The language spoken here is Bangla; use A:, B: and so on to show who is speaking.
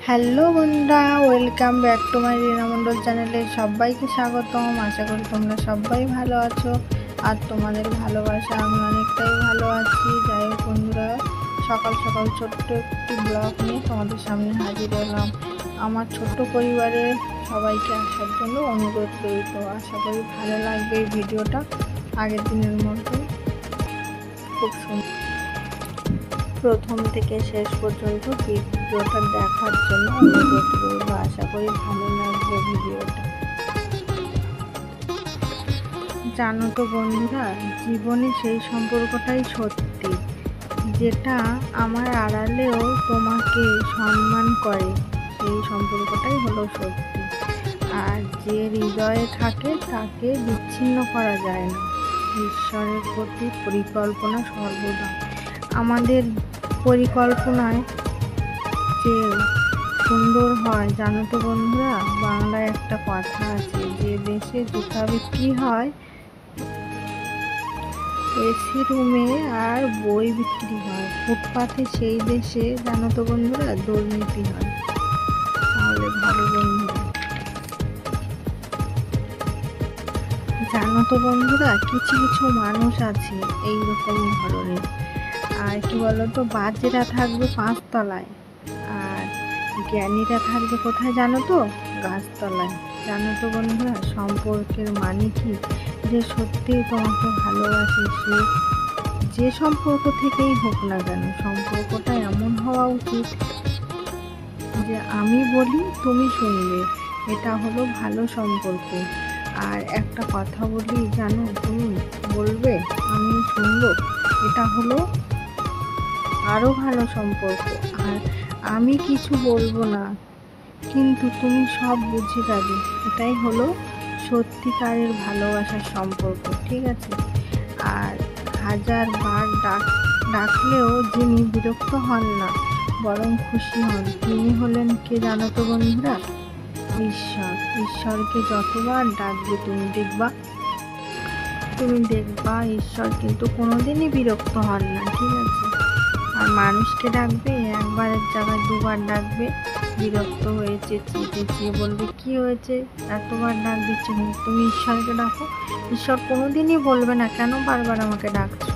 A: হ্যালো বন্ধুরা, ওয়েলকাম ব্যাক টু মাই রিনা মণ্ডল চ্যানেলে সবাইকে স্বাগতম। আশা করি তোমরা সবাই ভালো আছো আর তোমাদের ভালোবাসা আমি অনেকটাই ভালো আছি। যাই হোক বন্ধুরা, সকাল সকাল ছোট্ট একটি ব্লগ নিয়ে তোমাদের সামনে হাজির হলাম। আমার ছোট্ট পরিবারের সবাইকে আসার জন্য অনুরোধ রইল। আশা করি ভালো লাগবে এই ভিডিওটা। আগের দিনের মধ্যে খুব সুন্দর, প্রথম থেকে শেষ পর্যন্ত ভিডিওটা দেখার জন্য অনুরোধ রইল। আশা করি ভালো লাগবে ভিডিওটা। জানো তো বন্ধুরা, জীবনে সেই সম্পর্কটাই সত্যি যেটা আমার আড়ালেও তোমাকে সম্মান করে, সেই সম্পর্কটাই হলো সত্যি। আর যে হৃদয়ে থাকে তাকে বিচ্ছিন্ন করা যায় না। ঈশ্বরের প্রতি পরিকল্পনা সর্বদা আমাদের পরিকল্পনায় যে সুন্দর হয়। জানো তো বন্ধুরা, বাংলায় একটা কথা আছে, যে দেশে জুতা বিক্রি হয় এসি রুমে আর বই বিক্রি হয় ফুটপাথে, সেই দেশে জানো তো বন্ধুরা দুর্নীতি হয়। তাহলে ভালো বন্ধুরা, জানো তো বন্ধুরা, কিছু কিছু মানুষ আছে এইরকম ধরনের। আর কি বলতো, বাজেরা থাকবে 5 তলায় আর জ্ঞানীরা থাকবে কোথায় জানো তো, গাছতলায়। জানো তো বন্ধুরা, সম্পর্কের মানে কি, যে সত্যিই তোমাকে ভালোবাসে সে যে সম্পর্ক থেকেই হোক না কেন, সম্পর্কটা এমন হওয়া উচিত যে আমি বলি তুমি শুনবে, এটা হলো ভালো সম্পর্ক। আর একটা কথা বলি, জানো, তুমি বলবে আমি শুনবো, এটা হলো আরও ভালো সম্পর্ক। আর আমি কিছু বলবো না কিন্তু তুমি সব বুঝে যাবে, এটাই হলো সত্যিকারের ভালোবাসার সম্পর্ক, ঠিক আছে? আর 1000 বার ডাকলেও যিনি বিরক্ত হন না বরং খুশি হন, তিনি হলেন কে জানো তো বন্ধুরা, ঈশ্বর। ঈশ্বরকে যতবার ডাকবে তুমি দেখবা ঈশ্বর কিন্তু কোনোদিনই বিরক্ত হন না, ঠিক আছে? আর মানুষকে ডাকবে, একবারের জায়গায় 2 বার ডাকবে, বিরক্ত হয়েছে চেঁচিয়ে বলবে কি হয়েছে, এতবার ডাক দিচ্ছে। তুমি ঈশ্বরকে ডাকো, ঈশ্বর কোনোদিনই বলবে না কেন বারবার আমাকে ডাকছো।